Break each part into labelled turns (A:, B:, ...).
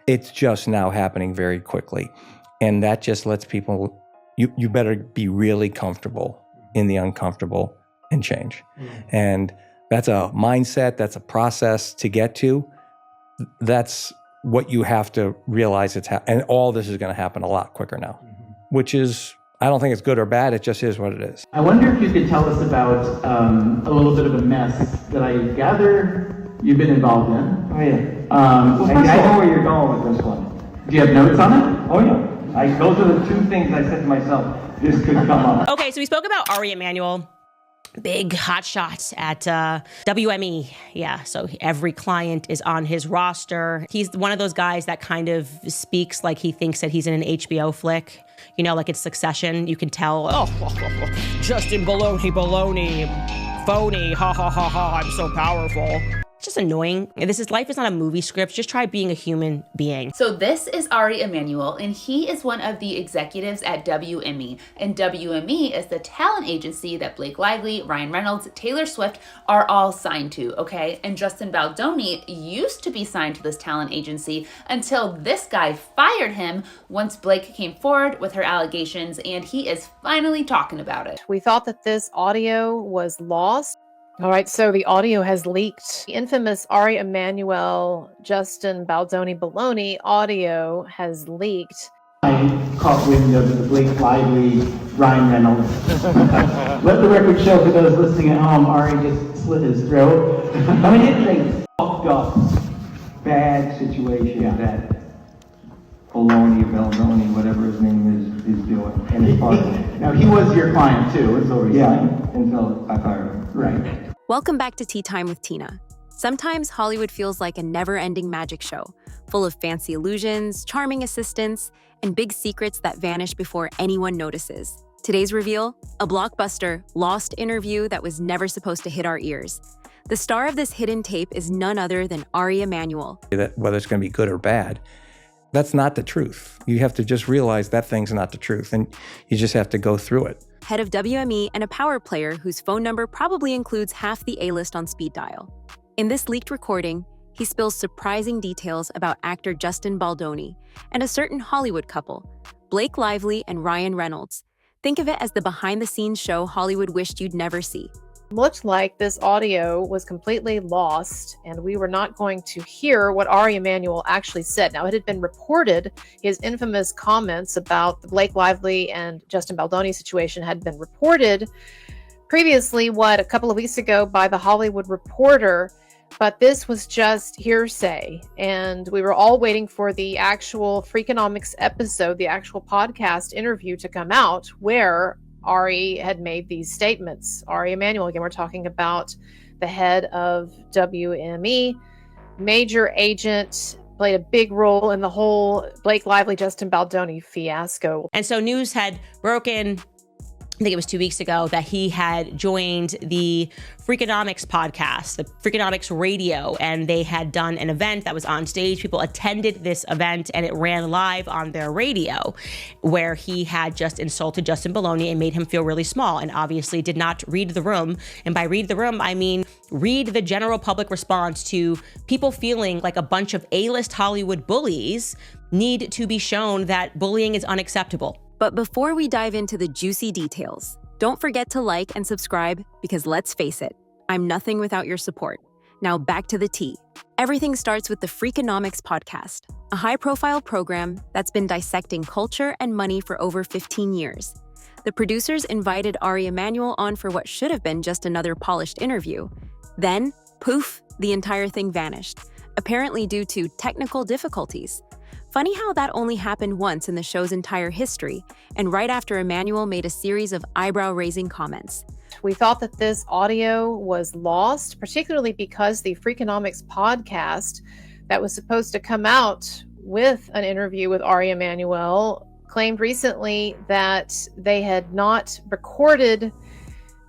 A: It's just now happening very quickly. And that just lets people, you better be really comfortable in the uncomfortable and change. And that's a mindset, that's a process to get to. That's what you have to realize and all this is going to happen a lot quicker now, which is, I don't think it's good or bad, it just is what it is.
B: I wonder if you could tell us about a little bit of a mess that I gather you've been involved in.
C: Oh yeah. I know where you're going with this one.
B: Do you have notes on it?
C: Oh yeah. Those are the two things I said to myself, this could come up.
D: Okay, so we spoke about Ari Emanuel, big hot shot at WME. Yeah, so every client is on his roster. He's one of those guys that kind of speaks like he thinks that he's in an HBO flick. You know, like it's Succession. You can tell, Justin Baldoni, phony, ha ha ha ha, I'm so powerful. It's just annoying. Life is not a movie script. Just try being a human being.
E: So this is Ari Emanuel, and he is one of the executives at WME. And WME is the talent agency that Blake Lively, Ryan Reynolds, Taylor Swift are all signed to, okay? And Justin Baldoni used to be signed to this talent agency until this guy fired him once Blake came forward with her allegations, and he is finally talking about it.
F: We thought that this audio was lost. All right, so the audio has leaked. The infamous Ari Emanuel, Justin Baldoni baloney audio has leaked.
B: I caught wind of the Blake Lively, Ryan Reynolds. Let the record show for those listening at home, Ari just slit his throat. I mean, it's a fucked up,
C: Bad situation that Baldoni, whatever his name is doing. And his partner.
B: Now, he was your client too, until recently.
C: Until I fired him.
B: Right.
G: Welcome back to Tea Time with Tina. Sometimes Hollywood feels like a never-ending magic show, full of fancy illusions, charming assistants, and big secrets that vanish before anyone notices. Today's reveal, a blockbuster, lost interview that was never supposed to hit our ears. The star of this hidden tape is none other than Ari Emanuel.
A: That whether it's going to be good or bad, that's not the truth. You have to just realize that thing's not the truth, and you just have to go through it.
G: Head of WME and a power player whose phone number probably includes half the A-list on speed dial. In this leaked recording, he spills surprising details about actor Justin Baldoni and a certain Hollywood couple, Blake Lively and Ryan Reynolds. Think of it as the behind-the-scenes show Hollywood wished you'd never see.
F: Looked like this audio was completely lost and we were not going to hear what Ari Emanuel actually said. Now, it had been reported, his infamous comments about the Blake Lively and Justin Baldoni situation had been reported previously, a couple of weeks ago by The Hollywood Reporter, but this was just hearsay. And we were all waiting for the actual Freakonomics episode, the actual podcast interview to come out where Ari had made these statements. Ari Emanuel, again, we're talking about the head of WME, major agent, played a big role in the whole Blake Lively, Justin Baldoni fiasco.
D: And so news had broken, I think it was 2 weeks ago, that he had joined the Freakonomics podcast, the Freakonomics radio, and they had done an event that was on stage. People attended this event and it ran live on their radio where he had just insulted Justin Baldoni and made him feel really small and obviously did not read the room. And by read the room, I mean read the general public response to people feeling like a bunch of A-list Hollywood bullies need to be shown that bullying is unacceptable.
G: But before we dive into the juicy details, don't forget to like and subscribe because let's face it, I'm nothing without your support. Now back to the tea. Everything starts with the Freakonomics Podcast, a high-profile program that's been dissecting culture and money for over 15 years. The producers invited Ari Emanuel on for what should have been just another polished interview. Then, poof, the entire thing vanished, apparently due to technical difficulties. Funny how that only happened once in the show's entire history, and right after Emanuel made a series of eyebrow-raising comments.
F: We thought that this audio was lost, particularly because the Freakonomics podcast that was supposed to come out with an interview with Ari Emanuel claimed recently that they had not recorded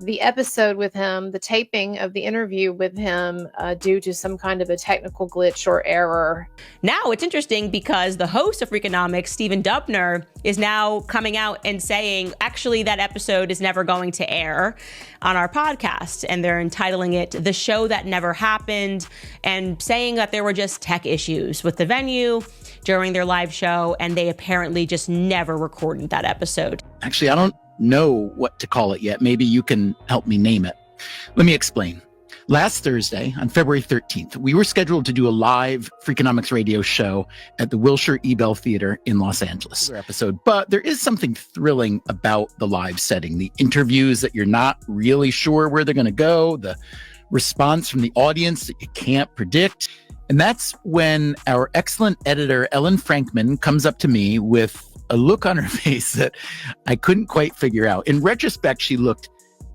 F: the episode with him, the taping of the interview with him, due to some kind of a technical glitch or error.
D: Now it's interesting because the host of Freakonomics, Stephen Dubner, is now coming out and saying, actually, that episode is never going to air on our podcast. And they're entitling it The Show That Never Happened and saying that there were just tech issues with the venue. during their live show, and they apparently just never recorded that episode.
H: Actually, I don't know what to call it yet. Maybe you can help me name it. Let me explain. Last Thursday, on February 13th, we were scheduled to do a live Freakonomics radio show at the Wilshire Ebell Theater in Los Angeles episode. But there is something thrilling about the live setting, the interviews that you're not really sure where they're going to go, the response from the audience that you can't predict. And that's when our excellent editor, Ellen Frankman, comes up to me with a look on her face that I couldn't quite figure out. In retrospect, she looked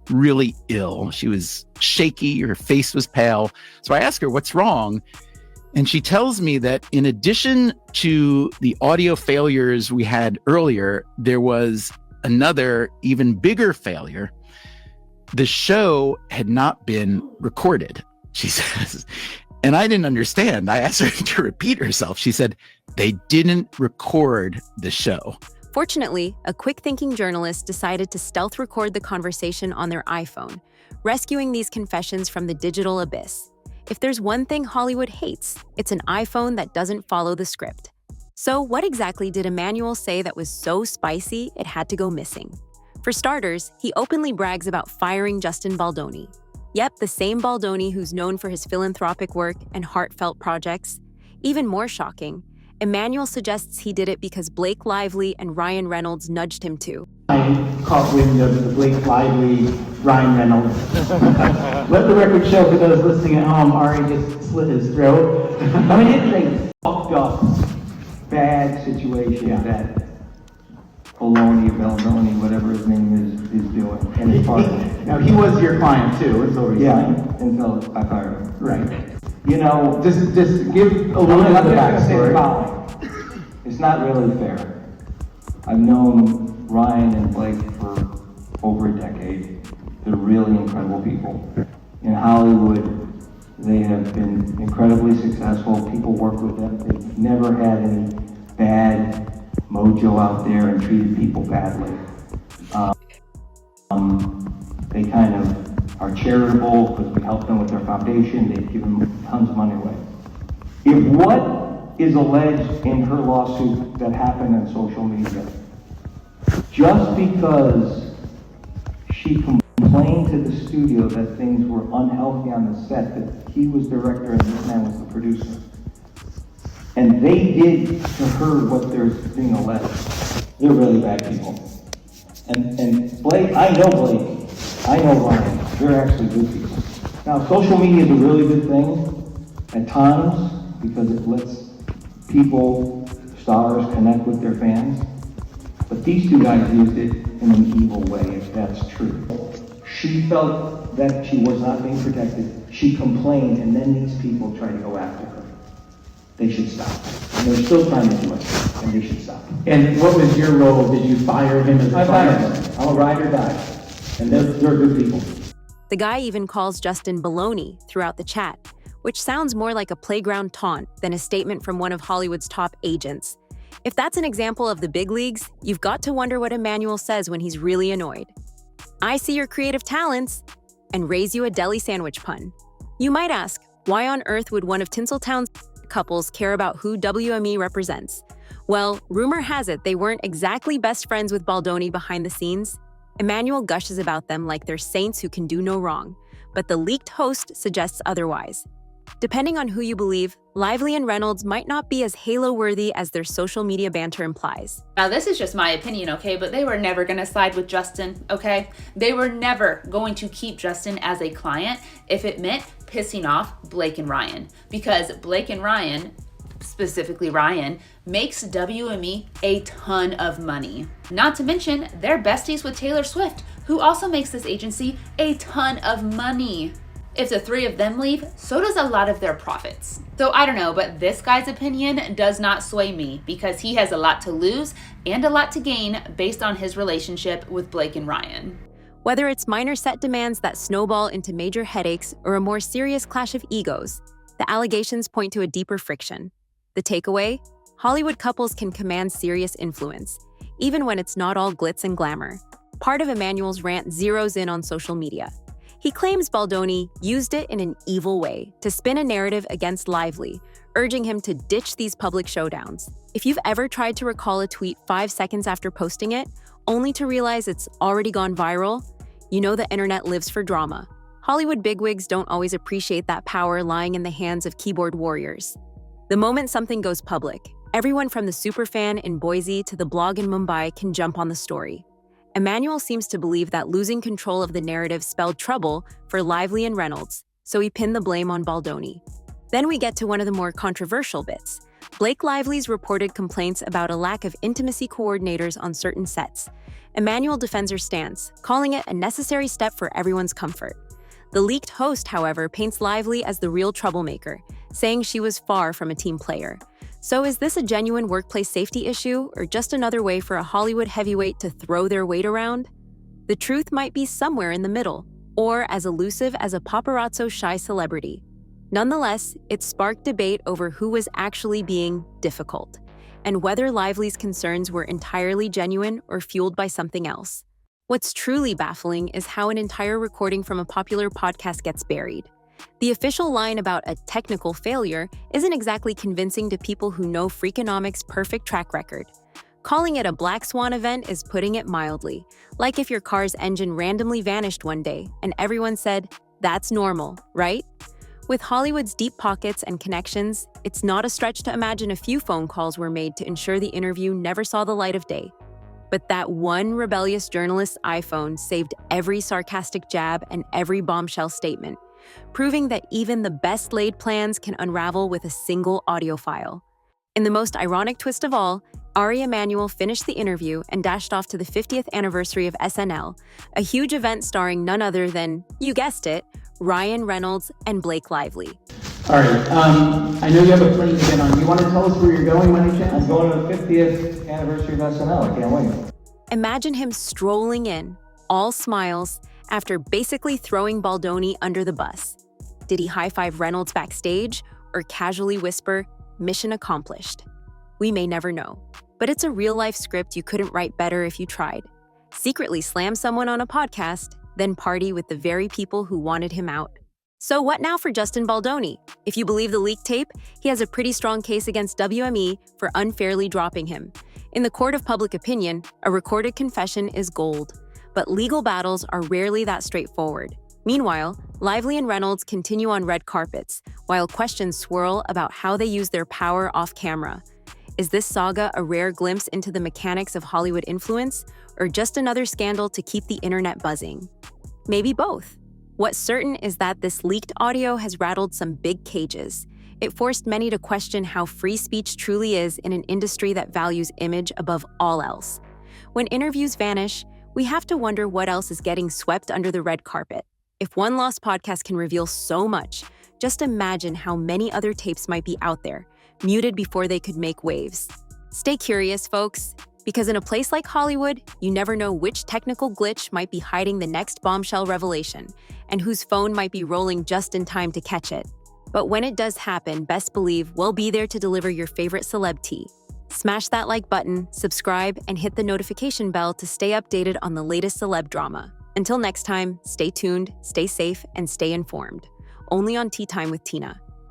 H: really ill. She was shaky. Her face was pale. So I asked her, what's wrong? And she tells me that in addition to the audio failures we had earlier, there was another even bigger failure. The show had not been recorded, she says. And I didn't understand. I asked her to repeat herself. She said, they didn't record the show.
G: Fortunately, a quick-thinking journalist decided to stealth record the conversation on their iPhone, rescuing these confessions from the digital abyss. If there's one thing Hollywood hates, it's an iPhone that doesn't follow the script. So what exactly did Emanuel say that was so spicy it had to go missing? For starters, he openly brags about firing Justin Baldoni. Yep, the same Baldoni who's known for his philanthropic work and heartfelt projects. Even more shocking, Emanuel suggests he did it because Blake Lively and Ryan Reynolds nudged him to.
B: I caught wind of the Blake Lively, Ryan Reynolds. Let the record show for those listening at home, Ari just slit his throat. I mean, it's a fucked up, bad situation that
C: Baldoni, whatever his name is doing. And his partner.
B: Now, he was your client too, it's always
C: Until I fired him.
B: Right. You know, just give a little bit of the backstory.
C: It's not really fair. I've known Ryan and Blake for over a decade. They're really incredible people. In Hollywood, they have been incredibly successful. People work with them. They've never had any bad mojo out there and treated people badly. They kind of are charitable because we help them with their foundation. They've given tons of money away. If what is alleged in her lawsuit that happened on social media, just because she complained to the studio that things were unhealthy on the set, that he was director and this man was the producer, and they did to her what they're being alleged, they're really bad people. And Blake, I know Blake, I know Ryan, they're actually good people. Now, social media is a really good thing at times because it lets people, stars, connect with their fans. But these two guys used it in an evil way, if that's true. She felt that she was not being protected. She complained, and then these people tried to go after her. They should stop. And they're still trying to do it, and they should stop.
B: And what was your role? Did you fire him as a
C: I fired
B: client?
C: him. I'm a ride or die. And they're good people.
G: The guy even calls Justin baloney throughout the chat, which sounds more like a playground taunt than a statement from one of Hollywood's top agents. If that's an example of the big leagues, you've got to wonder what Emanuel says when he's really annoyed. I see your creative talents, and raise you a deli sandwich pun. You might ask, why on earth would one of Tinseltown's couples care about who WME represents? Well, rumor has it they weren't exactly best friends with Baldoni behind the scenes. Emanuel gushes about them like they're saints who can do no wrong, but the leaked host suggests otherwise. Depending on who you believe, Lively and Reynolds might not be as halo-worthy as their social media banter implies.
E: Now, this is just my opinion, okay? But they were never going to side with Justin, okay? They were never going to keep Justin as a client if it meant pissing off Blake and Ryan. Because Blake and Ryan, specifically Ryan, makes WME a ton of money. Not to mention, they're besties with Taylor Swift, who also makes this agency a ton of money. If the three of them leave, so does a lot of their profits. So I don't know, but this guy's opinion does not sway me because he has a lot to lose and a lot to gain based on his relationship with Blake and Ryan.
G: Whether it's minor set demands that snowball into major headaches or a more serious clash of egos, the allegations point to a deeper friction. The takeaway? Hollywood couples can command serious influence, even when it's not all glitz and glamour. Part of Emanuel's rant zeroes in on social media. He claims Baldoni used it in an evil way to spin a narrative against Lively, urging him to ditch these public showdowns. If you've ever tried to recall a tweet 5 seconds after posting it, only to realize it's already gone viral, you know the internet lives for drama. Hollywood bigwigs don't always appreciate that power lying in the hands of keyboard warriors. The moment something goes public, everyone from the superfan in Boise to the blog in Mumbai can jump on the story. Emanuel seems to believe that losing control of the narrative spelled trouble for Lively and Reynolds, so he pinned the blame on Baldoni. Then we get to one of the more controversial bits. Blake Lively's reported complaints about a lack of intimacy coordinators on certain sets. Emanuel defends her stance, calling it a necessary step for everyone's comfort. The leaked host, however, paints Lively as the real troublemaker, saying she was far from a team player. So is this a genuine workplace safety issue, or just another way for a Hollywood heavyweight to throw their weight around? The truth might be somewhere in the middle, or as elusive as a paparazzo-shy celebrity. Nonetheless, it sparked debate over who was actually being difficult, and whether Lively's concerns were entirely genuine or fueled by something else. What's truly baffling is how an entire recording from a popular podcast gets buried. The official line about a technical failure isn't exactly convincing to people who know Freakonomics' perfect track record. Calling it a black swan event is putting it mildly, like if your car's engine randomly vanished one day and everyone said, "That's normal, right?" With Hollywood's deep pockets and connections, it's not a stretch to imagine a few phone calls were made to ensure the interview never saw the light of day. But that one rebellious journalist's iPhone saved every sarcastic jab and every bombshell statement, proving that even the best-laid plans can unravel with a single audio file. In the most ironic twist of all, Ari Emanuel finished the interview and dashed off to the 50th anniversary of SNL, a huge event starring none other than, you guessed it, Ryan Reynolds and Blake Lively.
B: All right, I know you have a plane to get on. You want to tell us where you're going, by any chance?
C: I'm going to the 50th anniversary of SNL. I can't wait.
G: Imagine him strolling in, all smiles, after basically throwing Baldoni under the bus. Did he high-five Reynolds backstage or casually whisper, "Mission accomplished"? We may never know, but it's a real-life script you couldn't write better if you tried. Secretly slam someone on a podcast, then party with the very people who wanted him out. So what now for Justin Baldoni? If you believe the leaked tape, he has a pretty strong case against WME for unfairly dropping him. In the court of public opinion, a recorded confession is gold. But legal battles are rarely that straightforward. Meanwhile, Lively and Reynolds continue on red carpets, while questions swirl about how they use their power off camera. Is this saga a rare glimpse into the mechanics of Hollywood influence, or just another scandal to keep the internet buzzing? Maybe both. What's certain is that this leaked audio has rattled some big cages. It forced many to question how free speech truly is in an industry that values image above all else. When interviews vanish, we have to wonder what else is getting swept under the red carpet. If one lost podcast can reveal so much, just imagine how many other tapes might be out there, muted before they could make waves. Stay curious, folks, because in a place like Hollywood, you never know which technical glitch might be hiding the next bombshell revelation, and whose phone might be rolling just in time to catch it. But when it does happen, best believe we'll be there to deliver your favorite celeb tea. Smash that like button, subscribe, and hit the notification bell to stay updated on the latest celeb drama. Until next time, stay tuned, stay safe, and stay informed. Only on Tea Time with Tina.